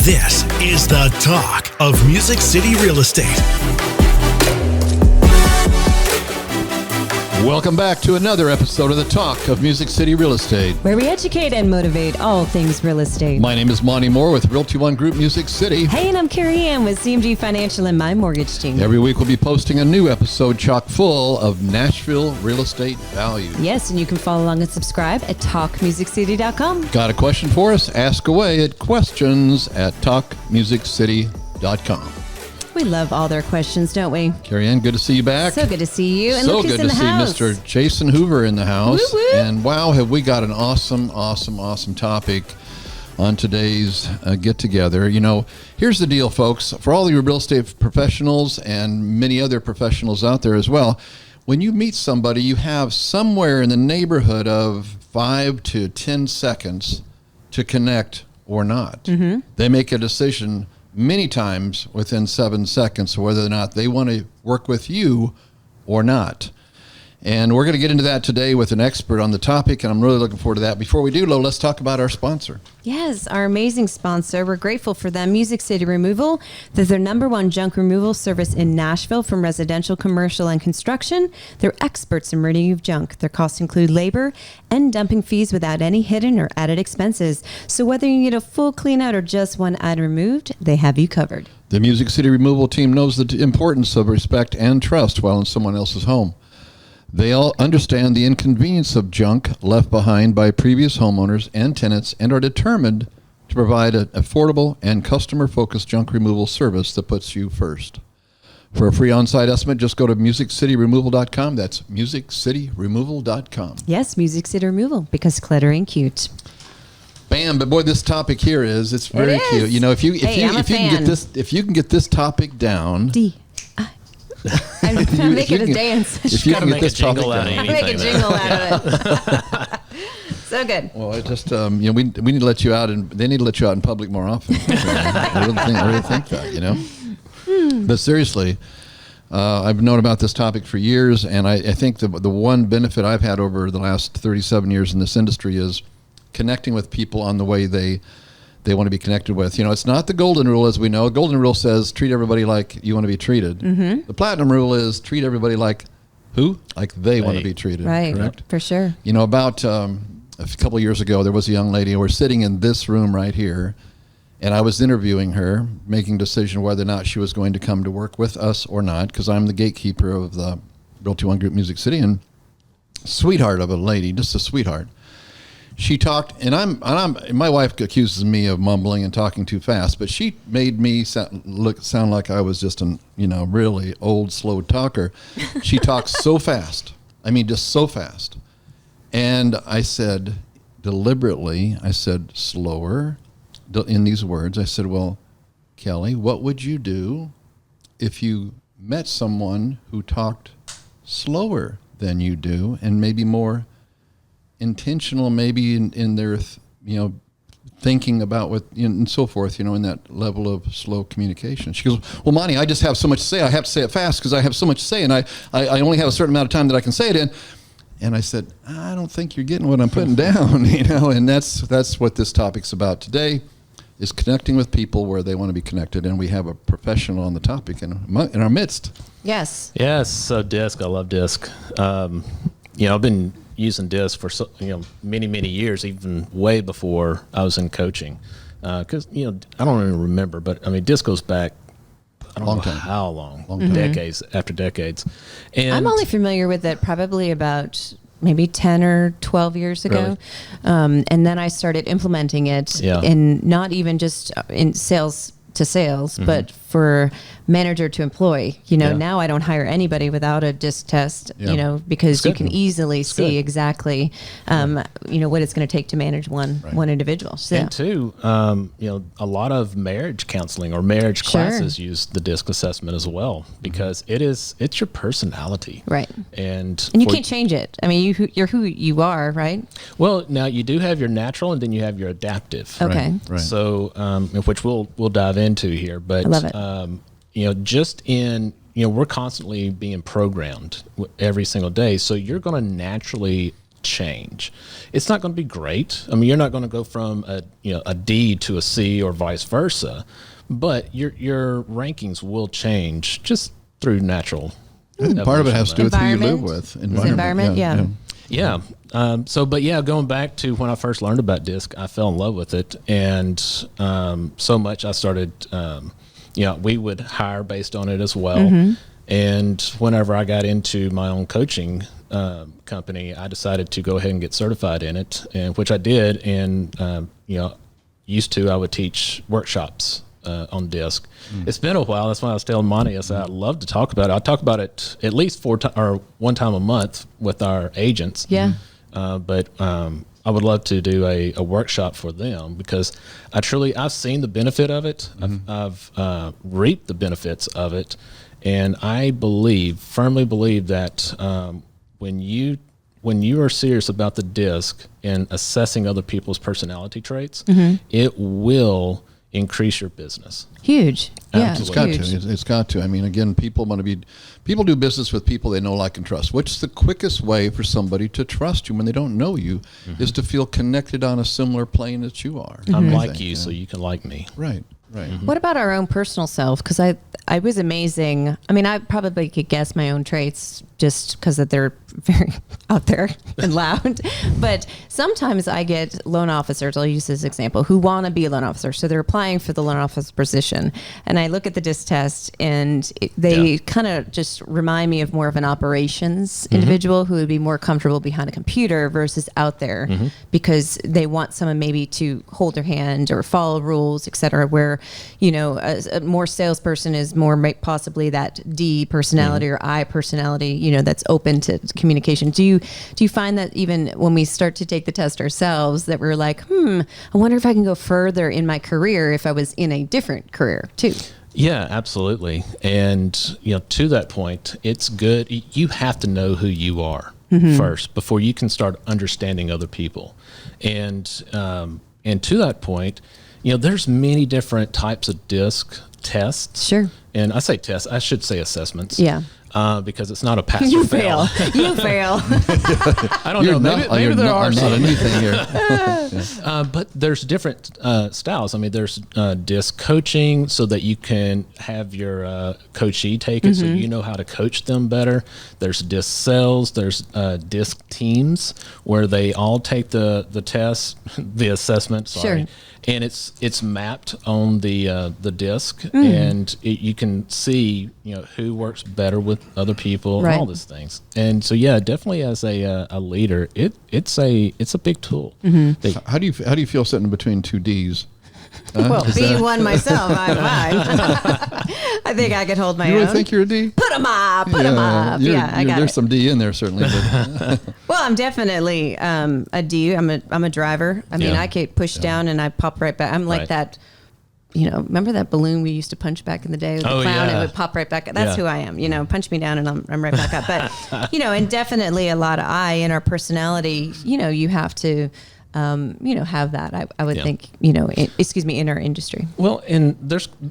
This is the talk of Music City Real Estate. Welcome back to another episode of the Talk of Music City Real Estate, where we educate and motivate all things real estate. My name is Monty Moore with Realty One Group Music City. Hey, and I'm Carey Ann with CMG Financial and my mortgage team. Every week we'll be posting a new episode chock full of Nashville real estate value. Yes, and you can follow along and subscribe at talkmusiccity.com. Got a question for us? Ask away at questions@talkmusiccity.com. We love all their questions, don't we? Carey Ann, good to see you back. So good to see you. And so look who's good in to the see house. Mr. Jason Hoover in the house. Woo, woo. And wow, have we got an awesome topic on today's get-together. You know, here's the deal, folks. For all your real estate professionals and many other professionals out there as well, when you meet somebody, you have somewhere in the neighborhood of 5 to 10 seconds to connect or not. Mm-hmm. They make a decision many times within 7 seconds whether or not they want to work with you or not. And we're going to get into that today with an expert on the topic, and I'm really looking forward to that. Before we do, let's talk about our sponsor. Yes, our amazing sponsor. We're grateful for them, Music City Removal. They're their #1 junk removal service in Nashville from residential, commercial, and construction. They're experts in remove junk. Their costs include labor and dumping fees without any hidden or added expenses. So whether you need a full clean out or just one item removed, they have you covered. The Music City Removal team knows the importance of respect and trust while in someone else's home. They all understand the inconvenience of junk left behind by previous homeowners and tenants and are determined to provide an affordable and customer-focused junk removal service that puts you first. For a free on-site estimate, just go to musiccityremoval.com. That's musiccityremoval.com. Yes, Music City Removal, because clutter ain't cute. Bam! But boy, this topic here it's very cute. You know, if you can get this topic down. I'm making a dance. If you can get this topic down, make a jingle out of it. So good. Well, I just we need to let you out, and they need to let you out in public more often. I really think that, you know. But seriously, I've known about this topic for years, and I think the one benefit I've had over the last 37 years in this industry is connecting with people on the way they want to be connected with. You know, it's not the golden rule, as we know. Golden rule says treat everybody like you want to be treated. Mm-hmm. The platinum rule is treat everybody like who? Like they want to be treated. Right, correct? For sure. You know, about a couple of years ago, there was a young lady, and we're sitting in this room right here, and I was interviewing her, making a decision whether or not she was going to come to work with us or not, because I'm the gatekeeper of the Realty One Group Music City, and sweetheart of a lady, just a sweetheart. She talked, and I'm. My wife accuses me of mumbling and talking too fast, but she made me sound like I was just a really old, slow talker. She talks so fast. I mean, just so fast. And I said deliberately, slower. In these words, I said, "Well, Kelly, what would you do if you met someone who talked slower than you do, and maybe more intentional, maybe in their thinking about what and so forth, in that level of slow communication?" She goes, "Well, Monty, I just have so much to say. I have to say it fast because I have so much to say, and I only have a certain amount of time that I can say it in." And I said, "I don't think you're getting what I'm putting down," and that's what this topic's about today, is connecting with people where they want to be connected, and we have a professional on the topic in our midst. Yes. So DISC, I love DISC. I've been using DISC for many years, even way before I was in coaching. Because I don't even remember, but I mean DISC goes back I don't know how long, decades after decades. And I'm only familiar with it probably about maybe 10 or 12 years ago. Really? And then I started implementing it in not even just in sales to sales, but for manager to employee. Now I don't hire anybody without a DISC test, because you can easily see exactly, what it's going to take to manage one individual. So. And two, a lot of marriage counseling or marriage classes use the DISC assessment as well, because it's your personality. Right. And you can't change it. I mean, you're who you are, right? Well, now you do have your natural and then you have your adaptive. Okay. Right. So, which we'll dive into here, but I love it. We're constantly being programmed every single day. So you're going to naturally change. It's not going to be great. I mean, you're not going to go from a D to a C or vice versa, but your rankings will change just through natural. I think part of it has to do with who you live with. Environment, yeah. Yeah. Going back to when I first learned about DISC, I fell in love with it. And so much I started, we would hire based on it as well. Mm-hmm. And whenever I got into my own coaching company, I decided to go ahead and get certified in it, and which I did. And, I would teach workshops on DISC. It's been a while. That's why I was telling Monte, I said, I'd love to talk about it. I talk about it at least one time a month with our agents. Yeah. But I would love to do a workshop for them, because I've seen the benefit of it. Mm-hmm. I've reaped the benefits of it. And I firmly believe that when you are serious about the DISC and assessing other people's personality traits, mm-hmm. it will increase your business. Huge. Yeah, It's got to. I mean, again, people do business with people they know, like, and trust. Which is the quickest way for somebody to trust you when they don't know you, mm-hmm. is to feel connected on a similar plane that you are. Mm-hmm. I'm like you, so you can like me. Right. Mm-hmm. What about our own personal self? Because I was amazing. I mean, I probably could guess my own traits just because they're very out there and loud. But sometimes I get loan officers, I'll use this example, who want to be a loan officer. So they're applying for the loan officer position. And I look at the DISC test, and they kind of just remind me of more of an operations mm-hmm. individual who would be more comfortable behind a computer versus out there, mm-hmm. because they want someone maybe to hold their hand or follow rules, et cetera, where, a more salesperson is more possibly that D personality mm-hmm. or I personality, that's open to communication. Do you find that even when we start to take the test ourselves, that we're like, I wonder if I can go further in my career if I was in a different career too? Yeah, absolutely. And, to that point, it's good. You have to know who you are mm-hmm. first before you can start understanding other people. And to that point, there's many different types of DISC tests. Sure. And I say tests, I should say assessments. Yeah. Because it's not a pass you or fail. You fail. I don't know. Maybe there are some. Not anything here. But there's different styles. I mean, there's DISC coaching, so that you can have your coachee take it, mm-hmm. so you know how to coach them better. There's DISC sales. There's DISC teams, where they all take the test, the assessment. Sorry. Sure. And it's mapped on the DISC, and you can see who works better with other people, right. and all these things. And so definitely as a leader, it's a big tool. Mm-hmm. How do you feel sitting between two D's? Well, being one myself, I'm fine. I think I could hold my own. You really think you're a D? Put them up. I got there's some D in there, certainly. But well, I'm definitely a D. I'm a driver. I mean, I get pushed down and I pop right back. I'm like that. Remember that balloon we used to punch back in the day with the clown? It would pop right back. That's who I am. Punch me down and I'm right back up. But and definitely a lot of I in our personality. You have to. Have that. I would think, in our industry. Well, and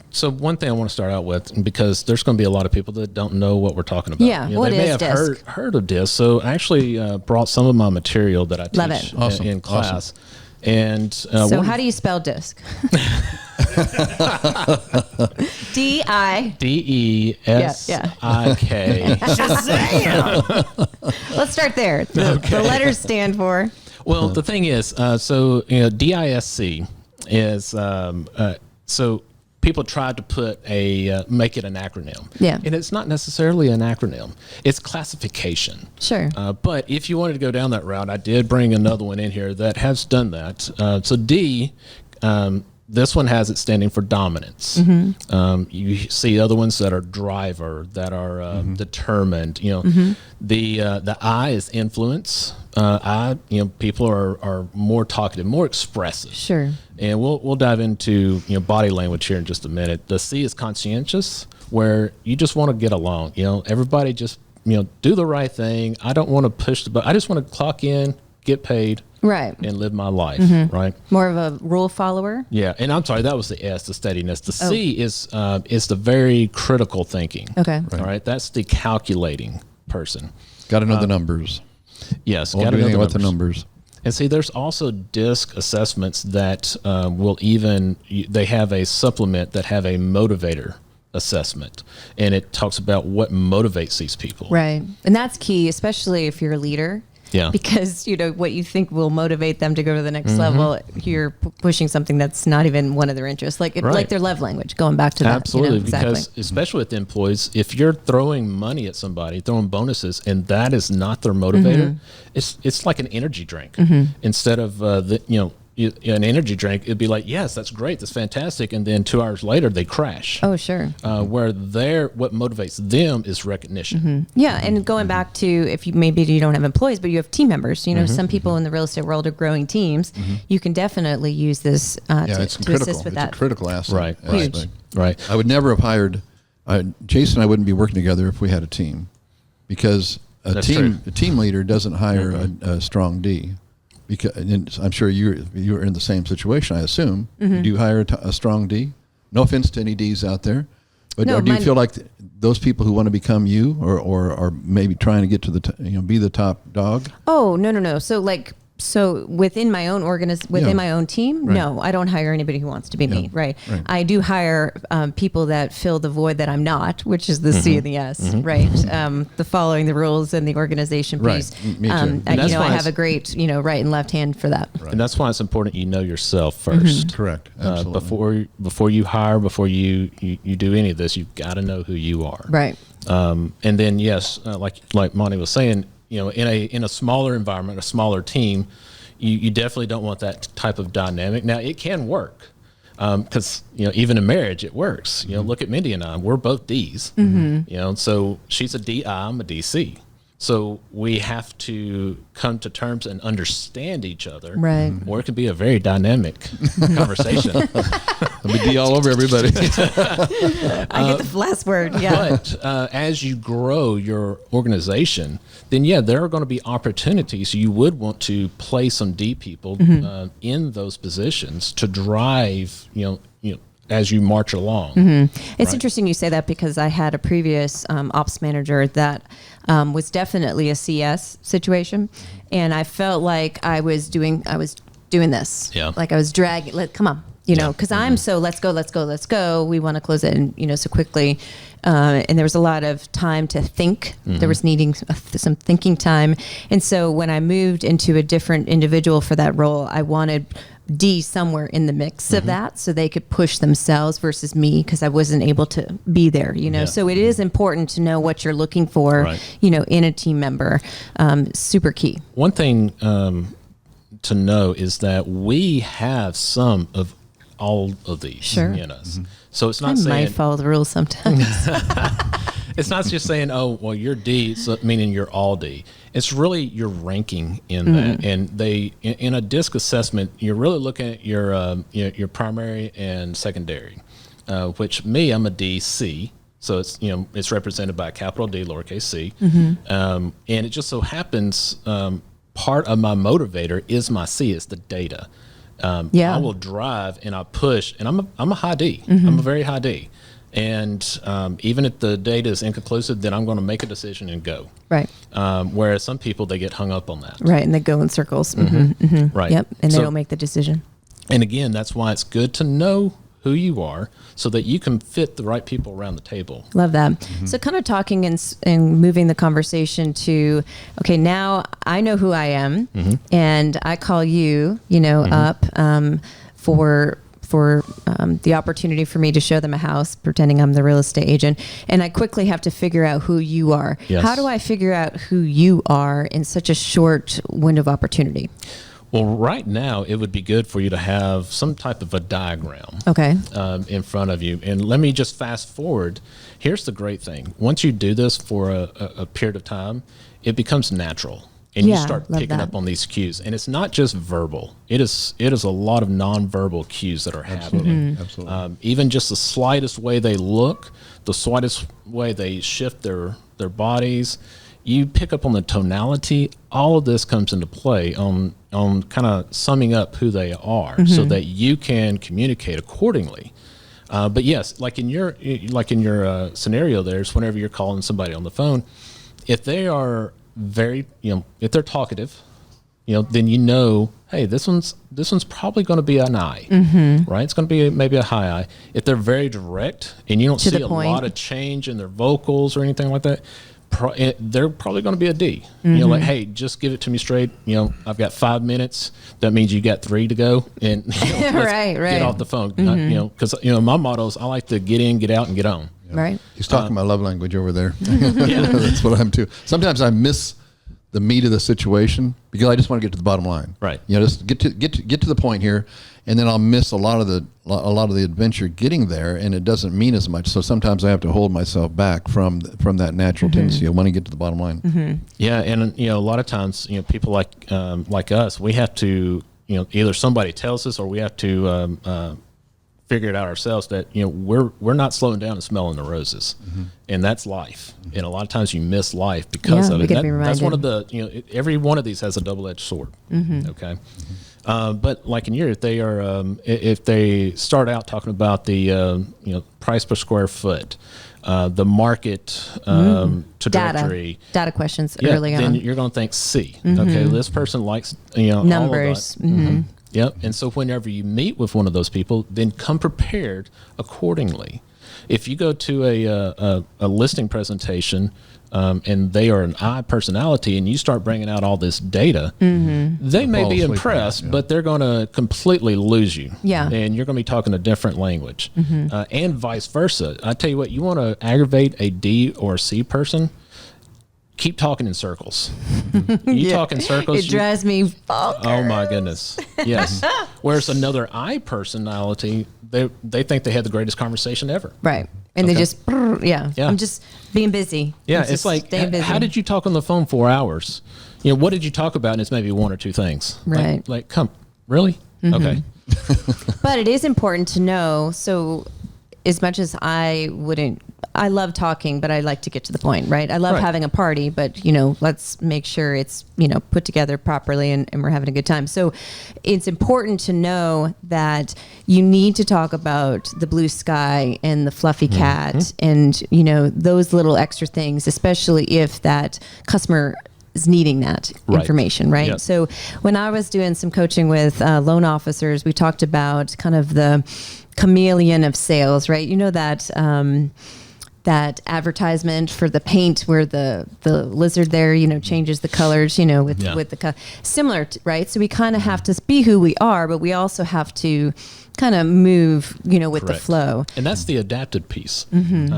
so one thing I want to start out with, because there's going to be a lot of people that don't know what we're talking about. Yeah, what they may is have DISC? heard of DISC. So I actually brought some of my material that I teach in class. Awesome. And so how do you spell DISC? D-I. D-E-S-I-K. Let's start there. The letters stand for... Well, the thing is, DISC is, so people tried to make it an acronym. Yeah. And it's not necessarily an acronym. It's classification. Sure. But if you wanted to go down that route, I did bring another one in here that has done that. So D, this one has it standing for dominance. Mm-hmm. You see other ones that are driver, that are determined. The I is influence. People are more talkative, more expressive. Sure. And we'll dive into body language here in just a minute. The C is conscientious, where you just want to get along. Everybody just do the right thing. I don't want to push the button. I just want to clock in, get paid. Right. And live my life, right? More of a rule follower? Yeah. And I'm sorry, that was the S, the steadiness. The C is the very critical thinking. Okay. All right. That's the calculating person. got to know the numbers. Yes, Won't do anything about the numbers. And see, there's also DISC assessments that they have a supplement that have a motivator assessment, and it talks about what motivates these people. Right. And that's key, especially if you're a leader. Yeah. Because, what you think will motivate them to go to the next level, you're pushing something that's not even one of their interests. Like their love language, going back to that. Absolutely. Exactly. Because especially with the employees, if you're throwing money at somebody, throwing bonuses, and that is not their motivator, it's like an energy drink. Instead of, an energy drink, it'd be like, yes, that's great, that's fantastic, and then 2 hours later they crash. Oh, sure. Where what motivates them is recognition. Yeah, and going back to if maybe you don't have employees, but you have team members. Some people in the real estate world are growing teams. You can definitely use this to assist with that. It's a critical asset. Right. Huge. Right. I would never have hired Jason. And I wouldn't be working together if we had a team, because a team leader doesn't hire a strong D. Because and I'm sure you're in the same situation, I assume. Do you hire a strong D? No offense to any Ds out there, but do you feel like those people who want to become you, or maybe trying to get to be the top dog? Oh, no. So within my own my own team, no, I don't hire anybody who wants to be me. Right. I do hire people that fill the void that I'm not, which is the C and the S. Right. The following the rules and the organization piece. Right. Me too. I have a great right and left hand for that. Right. And that's why it's important you know yourself first. Correct. Absolutely. Before you hire, before you do any of this, you've got to know who you are. Right. And then yes, like Monty was saying, in a smaller environment, a smaller team, you definitely don't want that type of dynamic. Now, it can work because, even in marriage, it works. Look at Mindy and I. We're both Ds. So she's a DI, I'm a DC. So we have to come to terms and understand each other. Right. Or it can be a very dynamic conversation. Let me D all over everybody. I get the last word. Yeah. But as you grow your organization, then there are going to be opportunities. You would want to play some D people in those positions to drive, as you march along. It's interesting you say that, because I had a previous ops manager that was definitely a CS situation, and I felt like I was doing this. Yeah. Like I was dragging. Come on. Because I'm so let's go. We want to close it, and so quickly. And there was a lot of time to think. There was needing some thinking time, and so when I moved into a different individual for that role, I wanted D somewhere in the mix of that, so they could push themselves versus me, because I wasn't able to be there. So it is important to know what you're looking for. In a team member. Super key. One thing to know is that we have some of all of these in us. So it's not saying I might follow the rules sometimes. It's not just saying, oh, well, you're D, so meaning you're all D. It's really your ranking in that. And in a DISC assessment, you're really looking at your primary and secondary, which I'm a DC. So it's represented by a capital D, lowercase c. And it just so happens part of my motivator is my C, it's the data. I will drive and I push, and I'm a high D. I'm a very high D. And even if the data is inconclusive, then I'm going to make a decision and go. Right. Whereas some people, they get hung up on that. Right, and they go in circles. Right. Yep, and they don't make the decision. And again, that's why it's good to know who you are, so that you can fit the right people around the table. Love that. So kind of talking and moving the conversation to, okay, now I know who I am, and I call you, up for the opportunity for me to show them a house, pretending I'm the real estate agent. And I quickly have to figure out who you are. Yes. How do I figure out who you are in such a short window of opportunity? Well, right now, it would be good for you to have some type of a diagram in front of you. And let me just fast forward. Here's the great thing. Once you do this for a period of time, it becomes natural. And you start picking up on these cues. And it's not just verbal. It is a lot of nonverbal cues that are happening. Absolutely. Even just the slightest way they look, the slightest way they shift their bodies, you pick up on the tonality. All of this comes into play on kind of summing up who they are, so that you can communicate accordingly. But yes, like in your scenario, there's whenever you're calling somebody on the phone, if they are very, if they're talkative, then hey, this one's probably going to be an I, right? It's going to be maybe a high I. If they're very direct and you don't see a lot of change in their vocals or anything like that, they're probably going to be a D. Like, hey, just give it to me straight. I've got 5 minutes. That means you got 3 to go, and right. Get off the phone. Because my motto is I like to get in, get out, and get on. Right. He's talking my love language over there. That's what I'm too. Sometimes I miss the meat of the situation because I just want to get to the bottom line. Right. Just get to the point here, and then I'll miss a lot of the adventure getting there, and it doesn't mean as much. So sometimes I have to hold myself back from that natural tendency. I want to get to the bottom line. Yeah, and a lot of times, people like us, we have to, either somebody tells us or we have to figure it out ourselves that we're not slowing down and smelling the roses, and that's life. And a lot of times you miss life because of it. That's one of the every one of these has a double-edged sword. Okay, but like in your, if they start out talking about the price per square foot, the market trajectory, data questions early on, then you're going to think C. Okay, this person likes numbers. All of that. Yep. And so whenever you meet with one of those people, then come prepared accordingly. If you go to a listing presentation and they are an I personality and you start bringing out all this data, they may be impressed, but they're going to completely lose you. Yeah. And you're going to be talking a different language. And vice versa. I tell you what, you want to aggravate a D or a C person, keep talking in circles. You talk in circles. It drives me bonkers. Oh my goodness. Yes. Whereas another I personality, they think they had the greatest conversation ever. Right. And they just, I'm just being busy. Yeah. It's like, how did you talk on the phone 4 hours? What did you talk about? And it's maybe 1 or 2 things. Right. Like come, really? Okay. But it is important to know. So as much as I love talking, but I like to get to the point, right? I love having a party, but let's make sure it's, put together properly and we're having a good time. So it's important to know that you need to talk about the blue sky and the fluffy cat and, those little extra things, especially if that customer is needing that information, right? Yep. So when I was doing some coaching with loan officers, we talked about kind of the chameleon of sales, right? That advertisement for the paint where the lizard there, changes the colors, with the similar, right? So we kind of have to be who we are, but we also have to kind of move, with the flow. And that's the adaptive piece.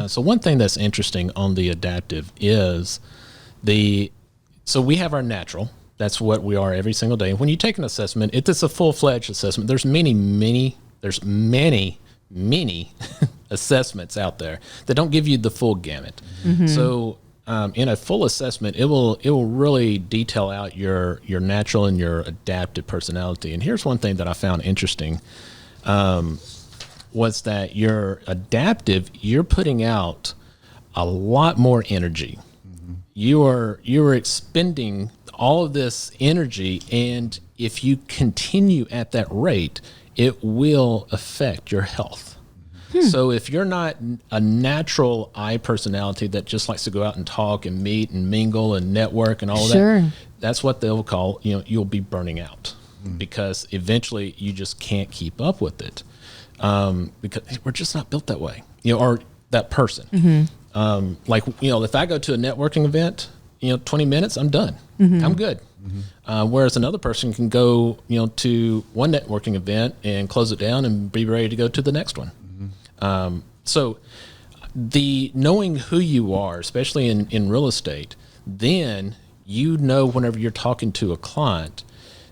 So one thing that's interesting on the adaptive is so we have our natural. That's what we are every single day. When you take an assessment, it's a full-fledged assessment. There's many assessments out there that don't give you the full gamut. So in a full assessment, it will really detail out your natural and your adaptive personality. And here's one thing that I found interesting was that your adaptive, you're putting out a lot more energy. You are expending all of this energy, and if you continue at that rate, it will affect your health. So if you're not a natural I personality that just likes to go out and talk and meet and mingle and network and all of that, that's what they'll call, you'll be burning out because eventually you just can't keep up with it because we're just not built that way, or that person. Like, if I go to a networking event, 20 minutes, I'm done. I'm good. Whereas another person can go, to one networking event and close it down and be ready to go to the next one. So the knowing who you are, especially in real estate, then whenever you're talking to a client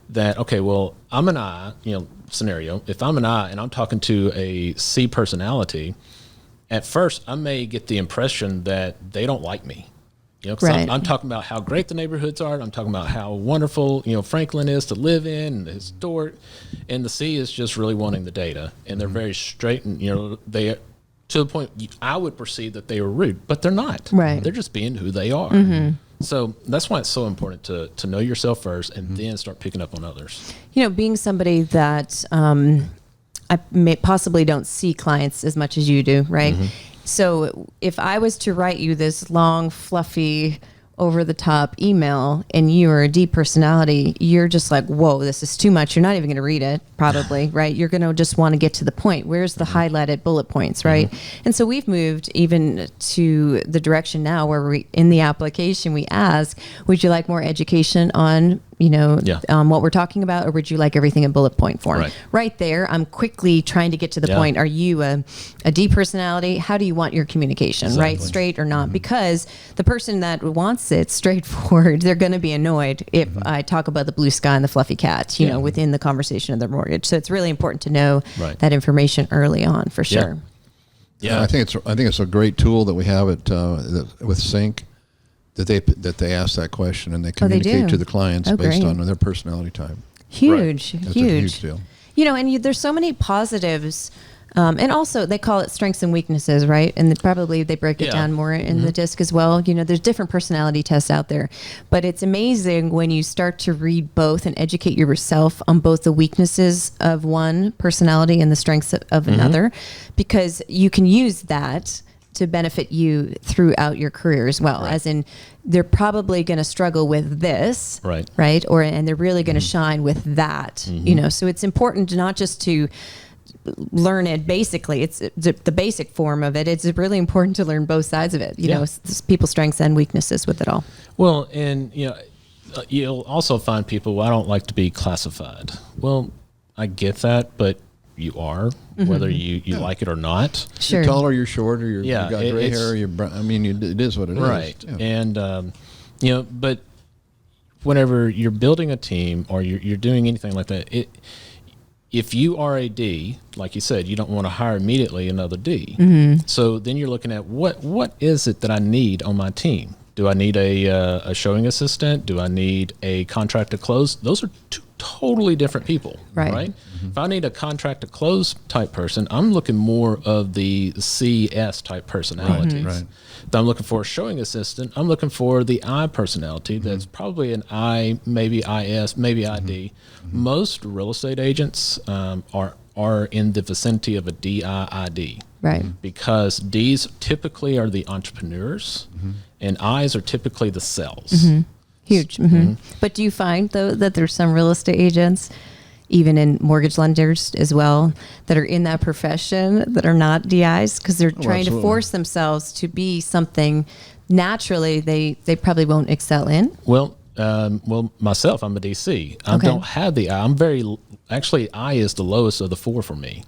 that, okay, well, I'm an I, scenario. If I'm an I and I'm talking to a C personality, at first I may get the impression that they don't like me. I'm talking about how great the neighborhoods are. I'm talking about how wonderful, Franklin is to live in, and the historic. And the C is just really wanting the data, and they're very straight, and they to the point I would perceive that they were rude, but they're not. Right. They're just being who they are. So that's why it's so important to know yourself first, and then start picking up on others. Being somebody that I possibly don't see clients as much as you do, right? So if I was to write you this long, fluffy over the top email and you are a D personality, you're just like, whoa, this is too much. You're not even going to read it, probably, right? You're going to just want to get to the point. Where's the highlighted bullet points, right? And so we've moved even to the direction now where we, in the application, we ask, would you like more education on, what we're talking about, or would you like everything in bullet point form? Right there, I'm quickly trying to get to the point. Are you a D personality? How do you want your communication, right? Straight or not? Because the person that wants it straightforward, they're going to be annoyed if I talk about the blue sky and the fluffy cat, within the conversation of their mortgage. So it's really important to know that information early on, for sure. Yeah, I think it's a great tool that we have it with Sync. That they ask that question and they communicate to the clients based on their personality type. Huge. That's a huge deal. And there's so many positives, and also they call it strengths and weaknesses, right? And probably they break it down more in the DISC as well. There's different personality tests out there, but it's amazing when you start to read both and educate yourself on both the weaknesses of one personality and the strengths of another, because you can use that to benefit you throughout your career as well. As in, they're probably going to struggle with this, right? And they're really going to shine with that. So it's important to not just to learn it basically. It's the basic form of it. It's really important to learn both sides of it. People's strengths and weaknesses with it all. Well, and you'll also find people, well, I don't like to be classified. Well, I get that, but you are, whether you like it or not. Sure. You're taller, you're shorter, you got gray hair, you're brown. I mean, it is what it is. Right. And, but whenever you're building a team or you're doing anything like that, if you are a D, like you said, you don't want to hire immediately another D. So then you're looking at what is it that I need on my team? Do I need a showing assistant? Do I need a contract to close? Those are two totally different people, right? If I need a contract to close type person, I'm looking more of the CS type personalities. If I'm looking for a showing assistant, I'm looking for the I personality. That's probably an I, maybe IS, maybe ID. Most real estate agents are in the vicinity of a DI-ID. Because Ds typically are the entrepreneurs and Is are typically the sales. Huge. But do you find, though, that there's some real estate agents, even in mortgage lenders as well, that are in that profession that are not DIs because they're trying to force themselves to be something naturally they probably won't excel in? Well, myself, I'm a DC. I don't have the I. Actually, I is the lowest of the four for me,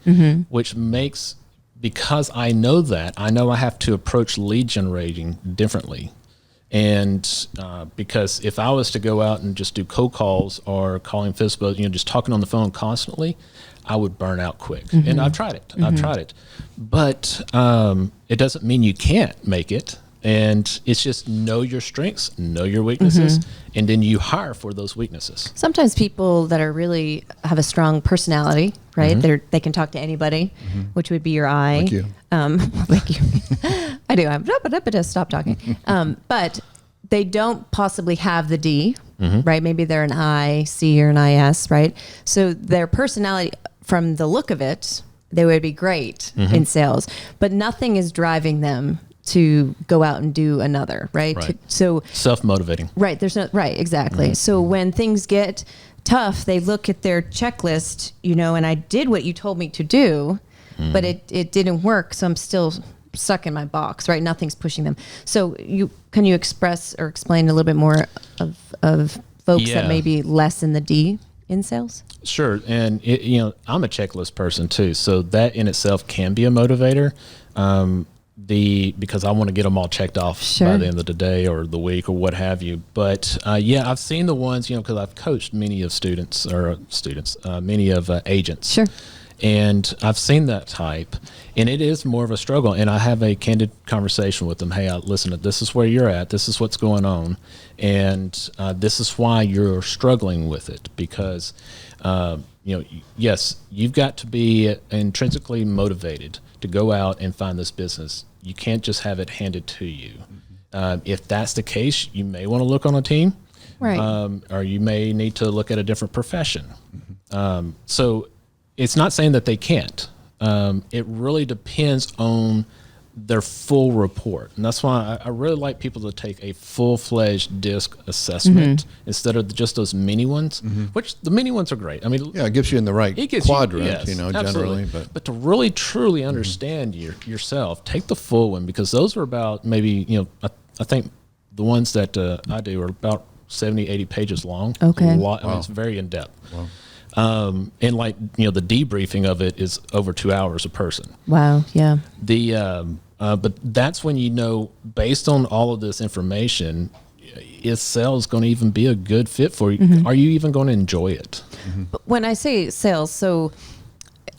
which makes, because I know that, I know I have to approach lead generating differently. And because if I was to go out and just do cold calls or calling FISBO, just talking on the phone constantly, I would burn out quick. And I've tried it. But it doesn't mean you can't make it. And it's just know your strengths, know your weaknesses, and then you hire for those weaknesses. Sometimes people that are really have a strong personality, right? They can talk to anybody, which would be your I. Like you. Like you. I do. I'm stop talking. But they don't possibly have the D, right? Maybe they're an I, C, or an IS, right? So their personality, from the look of it, they would be great in sales, but nothing is driving them to go out and do another, right? So self-motivating. Right. There's no, right. Exactly. So when things get tough, they look at their checklist, and I did what you told me to do, but it didn't work. So I'm still stuck in my box, right? Nothing's pushing them. So can you express or explain a little bit more of folks that may be less in the D in sales? Sure. And I'm a checklist person too. So that in itself can be a motivator. Because I want to get them all checked off by the end of the day or the week or what have you. But I've seen the ones, because I've coached many of many of agents. Sure. And I've seen that type, and it is more of a struggle. And I have a candid conversation with them. Hey, listen, this is where you're at. This is what's going on. And this is why you're struggling with it, because, yes, you've got to be intrinsically motivated to go out and find this business. You can't just have it handed to you. If that's the case, you may want to look on a team, right? Or you may need to look at a different profession. So it's not saying that they can't. It really depends on their full report. And that's why I really like people to take a full-fledged DISC assessment instead of just those mini ones, which the mini ones are great. I mean, Yeah, it gets you in the right quadrant, generally. But to really, truly understand yourself, take the full one, because those are about maybe, I think the ones that I do are about 70, 80 pages long. Okay. A lot, I mean, it's very in-depth. Wow. And like, the debriefing of it is over 2 hours a person. Wow. Yeah. But that's when, based on all of this information, is sales going to even be a good fit for you? Are you even going to enjoy it? But when I say sales, so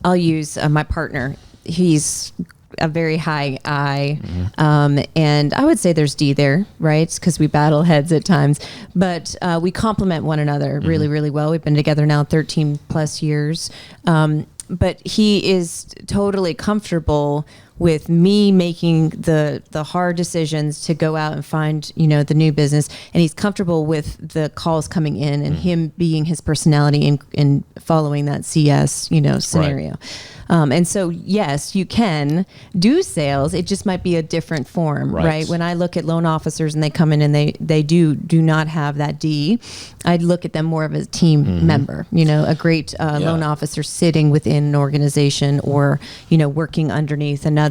I'll use my partner. He's a very high I, and I would say there's D there, right? Because we battle heads at times, but we complement one another really, really well. We've been together now 13 plus years, but he is totally comfortable with me making the hard decisions to go out and find, the new business. And he's comfortable with the calls coming in and him being his personality and following that CS, scenario. Right. And so, yes, you can do sales. It just might be a different form, right? When I look at loan officers and they come in and they do not have that D, I'd look at them more of a team member, a great loan officer sitting within an organization or, working underneath another,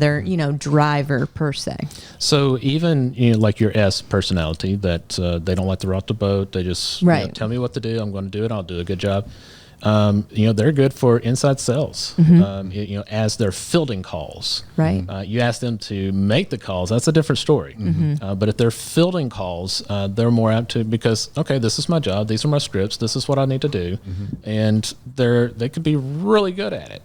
driver per se. So even, like your S personality that they don't like to rock the boat. They just tell me what to do. I'm going to do it. I'll do a good job. They're good for inside sales, as they're fielding calls. Right. You ask them to make the calls, that's a different story. But if they're fielding calls, they're more apt to, because, okay, this is my job. These are my scripts. This is what I need to do. And they could be really good at it.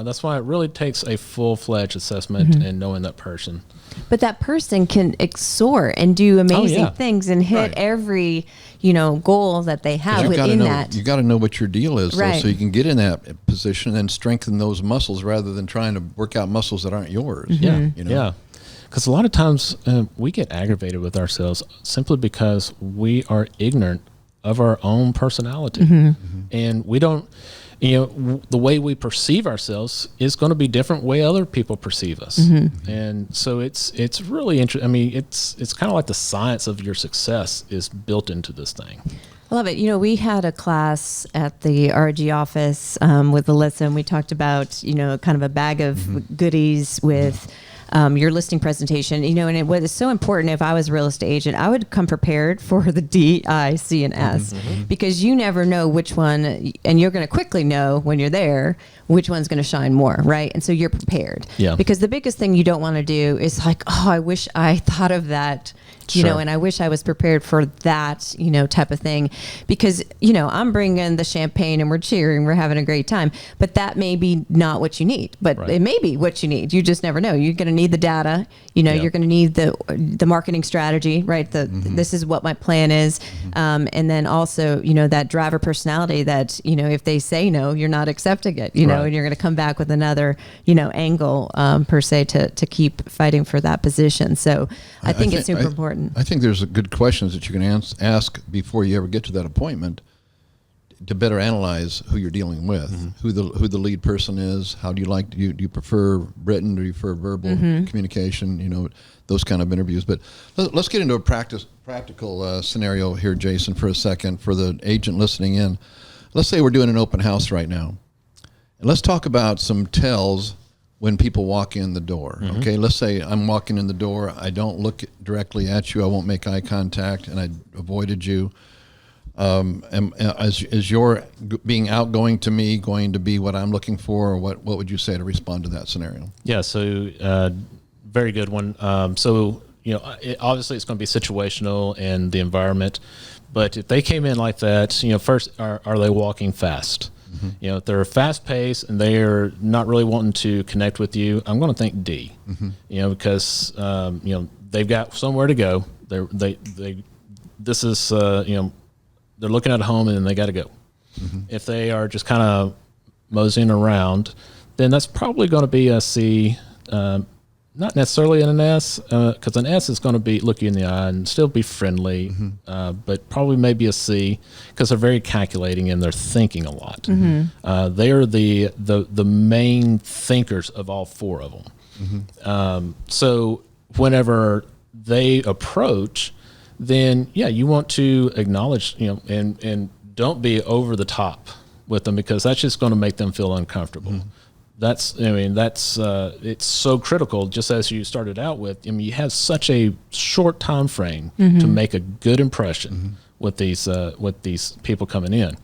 That's why it really takes a full-fledged assessment and knowing that person. But that person can soar and do amazing things and hit every, goal that they have within that. You got to know what your deal is, Right. though, so you can get in that position and strengthen those muscles rather than trying to work out muscles that aren't yours. Yeah. Because a lot of times we get aggravated with ourselves simply because we are ignorant of our own personality. And we don't, the way we perceive ourselves is going to be different way other people perceive us. And so it's really interesting. I mean, it's kind of like the science of your success is built into this thing. I love it. We had a class at the RG office with Alyssa, and we talked about, kind of a bag of goodies with your listing presentation, and it was so important. If I was a real estate agent, I would come prepared for the D, I, C, and S, because you never know which one, and you're going to quickly know when you're there which one's going to shine more, right? And so you're prepared. Yeah. Because the biggest thing you don't want to do is like, oh, I wish I thought of that, and I wish I was prepared for that, type of thing. Because, I'm bringing the champagne and we're cheering, we're having a great time, but that may be not what you need, but it may be what you need. You just never know. You're going to need the data, you're going to need the marketing strategy, right? This is what my plan is. And then also, that driver personality that, if they say no, you're not accepting it, and you're going to come back with another, angle, per se to keep fighting for that position. So I think it's super important. I think there's good questions that you can ask before you ever get to that appointment to better analyze who you're dealing with, who the lead person is. How do you like? Do you prefer written? Do you prefer verbal communication? Those kind of interviews. But let's get into a practical scenario here, Jason, for a second, for the agent listening in. Let's say we're doing an open house right now, and let's talk about some tells when people walk in the door. Okay, let's say I'm walking in the door. I don't look directly at you. I won't make eye contact, and I avoided you. Is your being outgoing to me going to be what I'm looking for, or what would you say to respond to that scenario? Yeah, so very good one. Obviously it's going to be situational and the environment, but if they came in like that, first, are they walking fast? If they're fast paced and they're not really wanting to connect with you, I'm going to think D, because, they've got somewhere to go. They're looking at a home and then they got to go. If they are just kind of moseying around, then that's probably going to be a C, not necessarily an S, because an S is going to be look you in the eye and still be friendly, but probably maybe a C, because they're very calculating and they're thinking a lot. They are the main thinkers of all four of them. So whenever they approach, then you want to acknowledge, and don't be over the top with them, because that's just going to make them feel uncomfortable. It's so critical, just as you started out with. I mean, you have such a short time frame to make a good impression with these people coming in.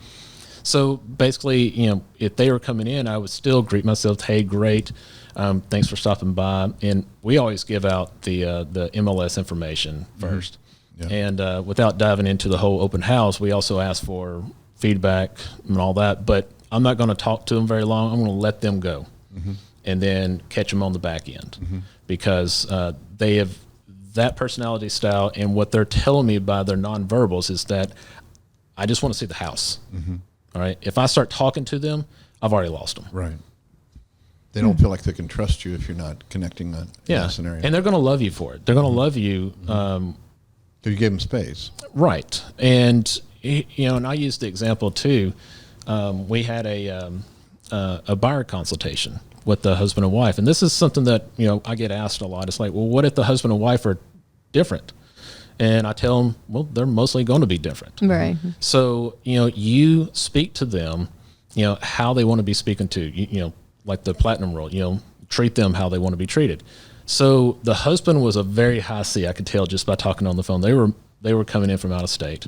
So basically, if they were coming in, I would still greet myself, hey, great, thanks for stopping by. And we always give out the MLS information first. And without diving into the whole open house, we also ask for feedback and all that. But I'm not going to talk to them very long. I'm going to let them go and then catch them on the back end, because they have that personality style. And what they're telling me by their nonverbals is that I just want to see the house. All right. If I start talking to them, I've already lost them. Right. They don't feel like they can trust you if you're not connecting that scenario. And they're going to love you for it. They're going to love you. So you gave them space. Right. And, and I used the example too. We had a buyer consultation with the husband and wife. And this is something that, I get asked a lot. It's like, well, what if the husband and wife are different? And I tell them, well, they're mostly going to be different. Right. So, you speak to them, how they want to be spoken to, like the platinum rule, treat them how they want to be treated. So the husband was a very high C. I could tell just by talking on the phone. They were coming in from out of state,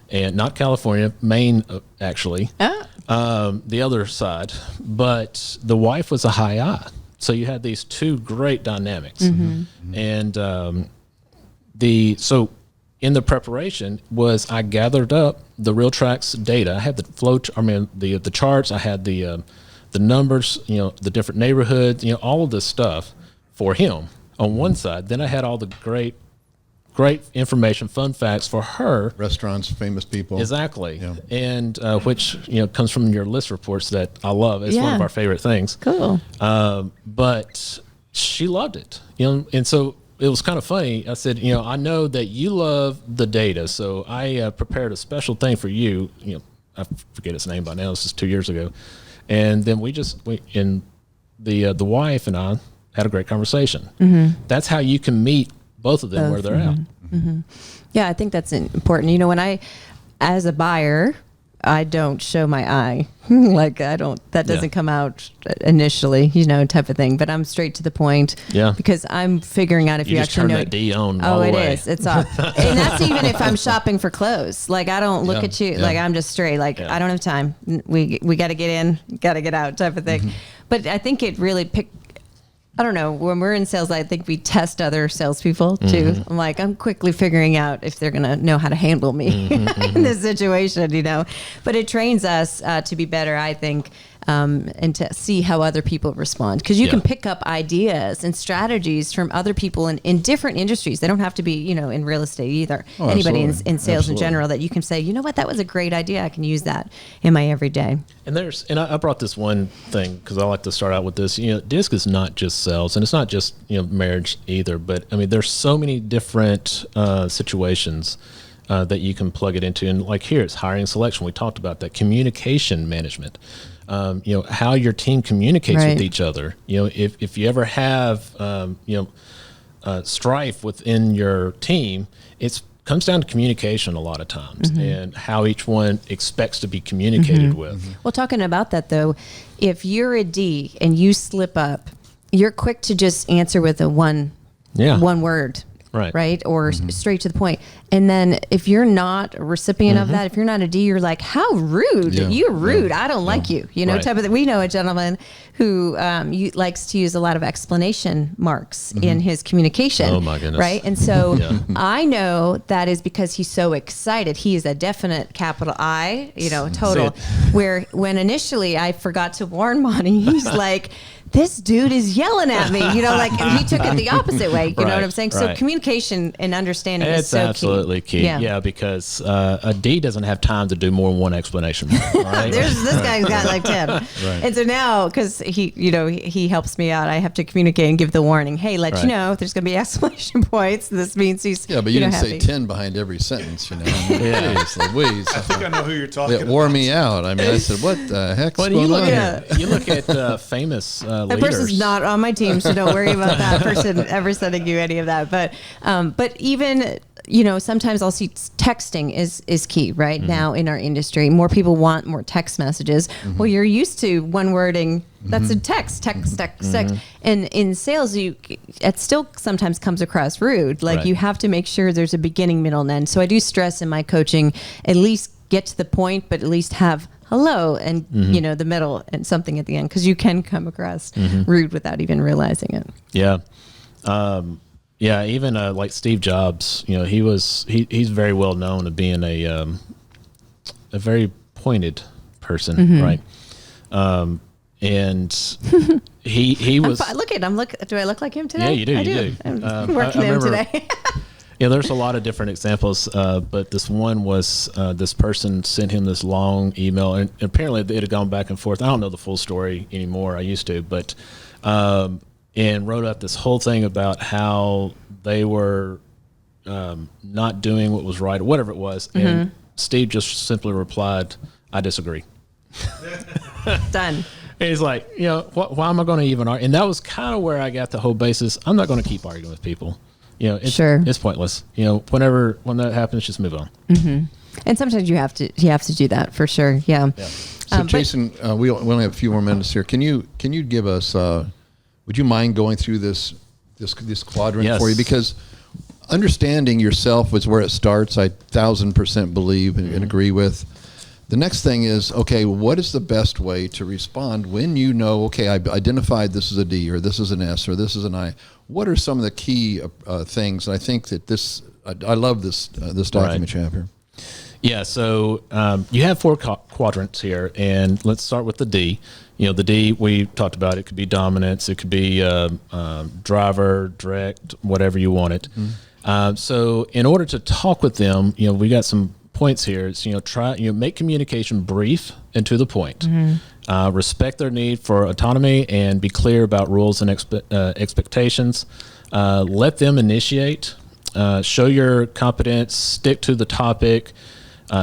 and not California, Maine, actually, the other side. But the wife was a high I. So you had these two great dynamics. And so in the preparation was I gathered up the RealTrax data. I had the charts. I had the numbers, the different neighborhoods, all of this stuff for him on one side. Then I had all the great information, fun facts for her. Restaurants, famous people. Exactly. Yeah. And which, comes from your list reports that I love. It's one of our favorite things. Cool. But she loved it, and so it was kind of funny. I said, I know that you love the data, so I prepared a special thing for you. I forget its name by now. This is 2 years ago. And then the wife and I had a great conversation. That's how you can meet both of them where they're at. Yeah, I think that's important. When as a buyer, I don't show my eye. That doesn't come out initially, type of thing. But I'm straight to the point. Yeah. Because I'm figuring out if you actually know. Turn that D on all the way. Is. It's off. And that's even if I'm shopping for clothes. I don't look at you. Yeah. I'm just straight. I don't have time. We got to get in, got to get out type of thing. But I think it really I don't know. When we're in sales, I think we test other salespeople too. I'm quickly figuring out if they're going to know how to handle me in this situation, But it trains us to be better, I think, and to see how other people respond. Because you can pick up ideas and strategies from other people in different industries. They don't have to be, in real estate either. Anybody in sales in general that you can say, what, that was a great idea. I can use that in my everyday. And I brought this one thing because I like to start out with this. DISC is not just sales, and it's not just marriage either. But there's so many different situations that you can plug it into. And like here, it's hiring selection. We talked about that. Communication management. How your team communicates with each other. If you ever have strife within your team, it comes down to communication a lot of times and how each one expects to be communicated with. Well, talking about that though, if you're a D and you slip up, you're quick to just answer with a one word. Right. Or straight to the point. And then if you're not a recipient of that, if you're not a D, you're like, how rude. Yeah. You're rude. I don't like you. Type of thing. We know a gentleman who likes to use a lot of exclamation marks in his communication. Oh my goodness. Right. And so I know that is because he's so excited. He is a definite capital I, total. Where when initially I forgot to warn Monty, he's like, this dude is yelling at me, like, and he took it the opposite way. You know what I'm saying? So right. communication and understanding is It's so absolutely key. Yeah, because a D doesn't have time to do more than one explanation. Right? This guy's got like 10. Right. And so now, because he helps me out, I have to communicate and give the warning. Hey, let you know if there's going to be exclamation points. This means he's Yeah, but you didn't happy. say 10 behind every sentence, I mean, geez Louise. I think I know who you're talking It about. wore me out. I mean, I said, what the heck's Well, going on here? you look at famous That leaders. person's not on my team, so don't worry about that person ever sending you any of that. But even sometimes I'll see texting is key right now in our industry. More people want more text messages. Well, you're used to one wording. That's a text. And in sales, it still sometimes comes across rude. Like Right. you have to make sure there's a beginning, middle, and end. So I do stress in my coaching, at least get to the point, but at least have hello and the middle and something at the end, because you can come across rude without even realizing it. Yeah. Even like Steve Jobs, he's very well known of being a very pointed person, right? And he was. Do I look like him today? Yeah, you do. I you do. do. I'm working him today. Yeah, there's a lot of different examples, but this one was this person sent him this long email, and apparently it had gone back and forth. I don't know the full story anymore. I used to, but and wrote out this whole thing about how they were not doing what was right or whatever it was, and Steve just simply replied, "I disagree." Done. And he's like, why am I going to even argue? And that was kind of where I got the whole basis. I'm not going to keep arguing with people. It's pointless. When that happens, just move on. And sometimes you have to do that for sure. Yeah. So Jason, we only have a few more minutes here. Can you give us? Would you mind going through this quadrant for you? Because understanding yourself is where it starts. I 1,000% believe and agree with. The next thing is, okay, what is the best way to respond when okay, I've identified this is a D or this is an S or this is an I. What are some of the key things? And I think that I love this document you have here. Yeah, so you have 4 quadrants here, and let's start with the D. The D, we talked about, it could be dominance, it could be driver, direct, whatever you want it. So in order to talk with them, we got some points here. It's, make communication brief and to the point. Respect their need for autonomy and be clear about rules and expectations. Let them initiate. Show your competence, stick to the topic,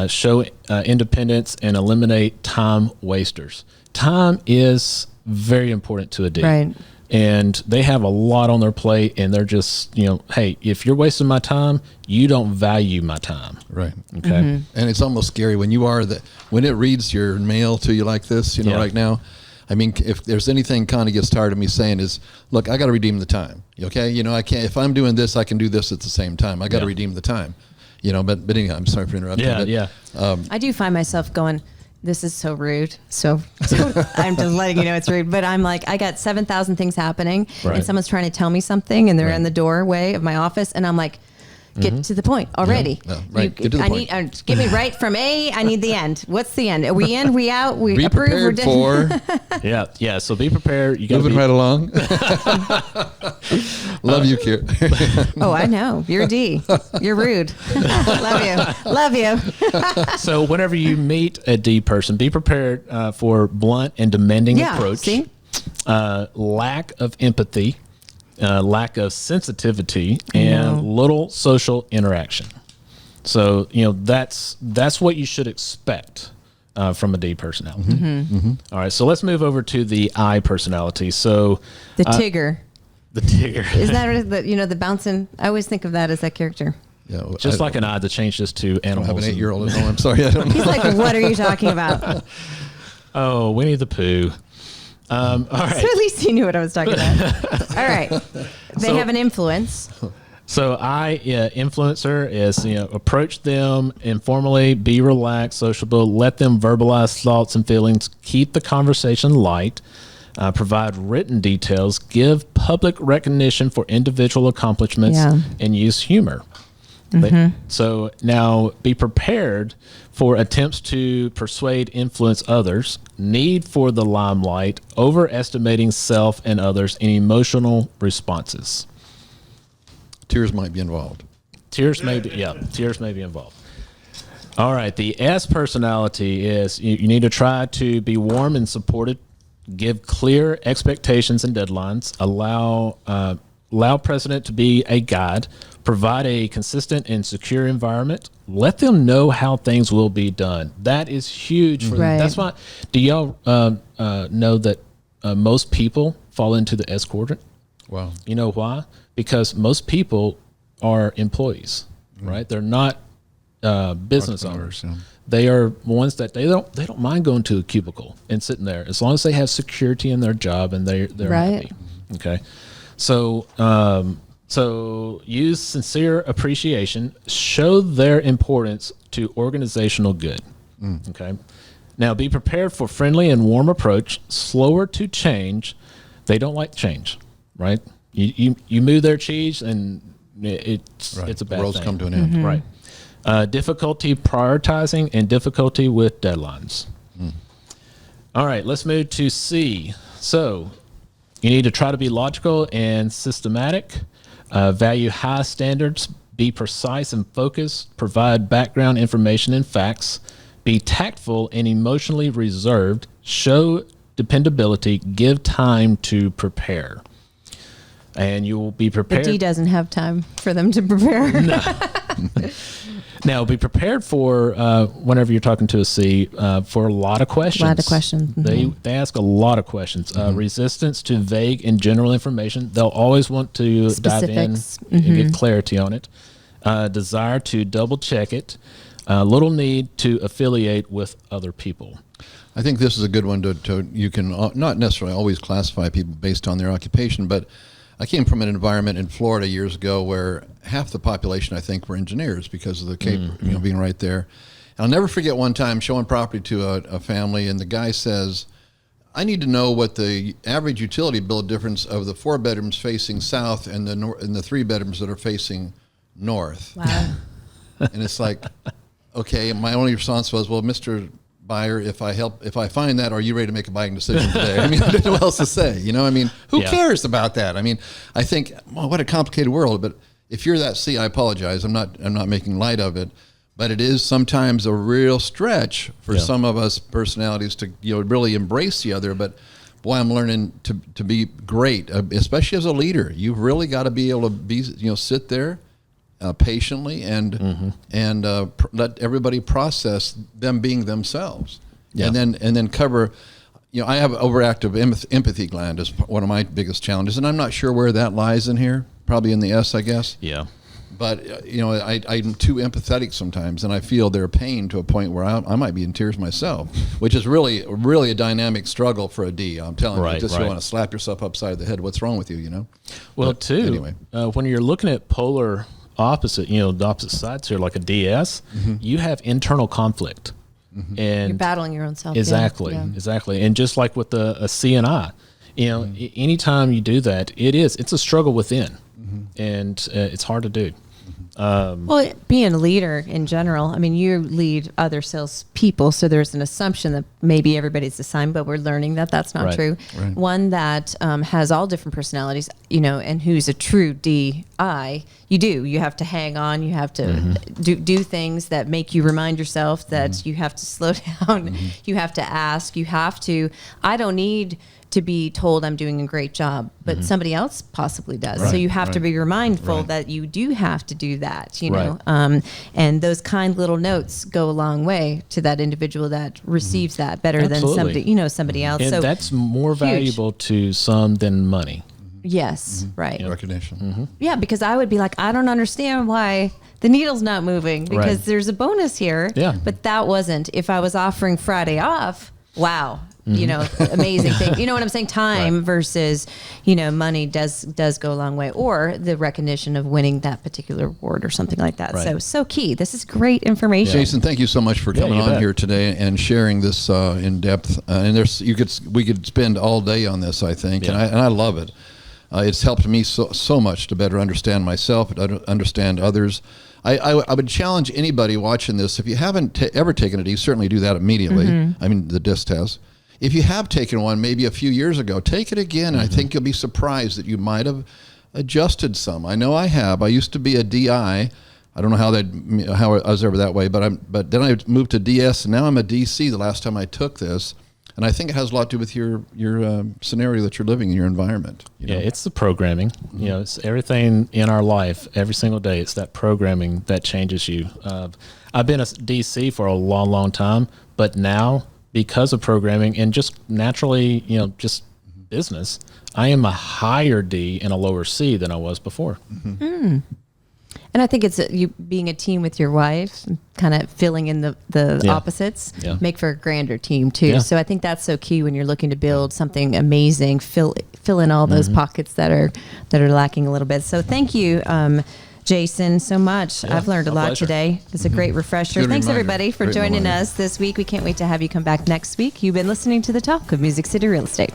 show independence, and eliminate time wasters. Time is very important to a D. Right. And they have a lot on their plate, and they're just, hey, if you're wasting my time, you don't value my time. Right. Okay. And it's almost scary when when it reads your mail to you like this, right now. I mean, if there's anything kind of gets tired of me saying is, look, I got to redeem the time. Okay. I can't, if I'm doing this, I can do this at the same time. I got to redeem the time, but anyhow, I'm sorry for interrupting. I do find myself going, this is so rude. So I'm just letting you know it's rude. But I'm like, I got 7,000 things happening, and someone's trying to tell me something, and they're in the doorway of my office, and I'm like, get to the point already. Right. Get to the point. Give me right from A. I need the end. What's the end? Are we in? We out? We be approve? We're prepared for. Yeah. So be prepared. You got Moving right along. Love you, Carey. Oh, I know. You're a D. You're rude. Love you. So whenever you meet a D person, be prepared for blunt and demanding approach. See? Lack of empathy, lack of sensitivity, and little social interaction. So that's what you should expect from a D personality. All right, so let's move over to the I personality. So the Tigger. The Tigger. Is that the bouncing? I always think of that as that character. Yeah, just like an I to change this to animals. I have an 8-year-old at home. I'm sorry, I don't know. He's like, what are you talking about? Oh, Winnie the Pooh. All right. So at least he knew what I was talking about. All right. They have an influence. So influencer is, approach them informally, be relaxed, sociable, let them verbalize thoughts and feelings, keep the conversation light, provide written details, give public recognition for individual accomplishments, and use humor. So now be prepared for attempts to persuade, influence others, need for the limelight, overestimating self and others, and emotional responses. Tears might be involved. Tears may be involved. All right. The S personality is you need to try to be warm and supported, give clear expectations and deadlines, allow precedent to be a guide, provide a consistent and secure environment, let them know how things will be done. That is huge for them. That's why, do y'all know that most people fall into the S quadrant? Wow. You know why? Because most people are employees, right? They're not business owners. Yeah. They are ones that they don't mind going to a cubicle and sitting there as long as they have security in their job and they're happy. Okay. So use sincere appreciation, show their importance to organizational good. Okay. Now be prepared for friendly and warm approach, slower to change. They don't like change, right? You move their cheese and it's a bad thing. The world's come to an end. Right. Difficulty prioritizing and difficulty with deadlines. All right, let's move to C. So you need to try to be logical and systematic, value high standards, be precise and focused, provide background information and facts, be tactful and emotionally reserved, show dependability, give time to prepare. And you will be prepared. The D doesn't have time for them to prepare. No. Now, be prepared for whenever you're talking to a C for a lot of questions. A lot of questions. They ask a lot of questions. Resistance to vague and general information. They'll always want to Specifics. dive in and get clarity on it. Desire to double check it. Little need to affiliate with other people. I think this is a good one to you can not necessarily always classify people based on their occupation, but I came from an environment in Florida years ago where half the population, I think, were engineers because of the Cape, being right there. And I'll never forget one time showing property to a family, and the guy says, I need to know what the average utility bill difference of the 4 bedrooms facing south and the 3 bedrooms that are facing north. Wow. And it's like, okay, my only response was, well, Mr. Buyer, if I find that, are you ready to make a buying decision today? I mean, I don't know what else to say. Who cares about that? I mean, I think, well, what a complicated world. But if you're that C, I apologize. I'm not making light of it, but it is sometimes a real stretch for some of us personalities to really embrace the other. But boy, I'm learning to be great, especially as a leader. You've really got to be able to be sit there. Patiently and let everybody process them being themselves, and then cover. I have overactive empathy gland is one of my biggest challenges, and I'm not sure where that lies in here. Probably in the S, I guess. Yeah. But I'm too empathetic sometimes, and I feel their pain to a point where I might be in tears myself, which is really a dynamic struggle for a D. I'm telling you, you want to slap yourself upside the head. What's wrong with you? Well, anyway, when you're looking at polar opposite, the opposite sides here, like a DS, you have internal conflict, and you're battling your own self. Exactly. And just like with a C and I, anytime you do that, it's a struggle within, and it's hard to do. Well, being a leader in general, I mean, you lead other sales people, so there's an assumption that maybe everybody's the same, but we're learning that that's not true. Right. One that has all different personalities, and who's a true DI, you have to hang on, you have to do things that make you remind yourself that you have to slow down, you have to ask, I don't need to be told I'm doing a great job, but somebody else possibly does. So you have to be mindful that you do have to do that, and those kind little notes go a long way to that individual that receives that better than somebody else. And so that's more valuable to some than money. Yes, right. Recognition. Yeah, because I would be like, I don't understand why the needle's not moving because there's a bonus here. Yeah. But that wasn't. If I was offering Friday off, wow. Amazing thing. You know what I'm saying? Time versus, money does go a long way, or the recognition of winning that particular award or something like that. Right. So key. This is great information. Jason, thank you so much for coming on here today and sharing this in depth. And we could spend all day on this, I think, and I love it. It's helped me so much to better understand myself and understand others. I would challenge anybody watching this, if you haven't ever taken a DISC, certainly do that immediately. I mean, the DISC test. If you have taken one maybe a few years ago, take it again. And I think you'll be surprised that you might have adjusted some. I know I have. I used to be a DI. I don't know how I was ever that way, but then I moved to DS, and now I'm a DC the last time I took this. And I think it has a lot to do with your scenario that you're living in, your environment. Yeah, it's the programming. You know, it's everything in our life every single day. It's that programming that changes you. I've been a DC for a long, long time, but now because of programming and just naturally, just business, I am a higher D and a lower C than I was before. And I think it's you being a team with your wife, kind of filling in the opposites, make for a grander team too. So I think that's so key when you're looking to build something amazing. Fill in all those pockets that are lacking a little bit. So thank you, Jason, so much. I've learned a lot pleasure. today. It's a great refresher. Good Thanks reminder. everybody for Great joining reminder. us this week. We can't wait to have you come back next week. You've been listening to The Talk of Music City Real Estate.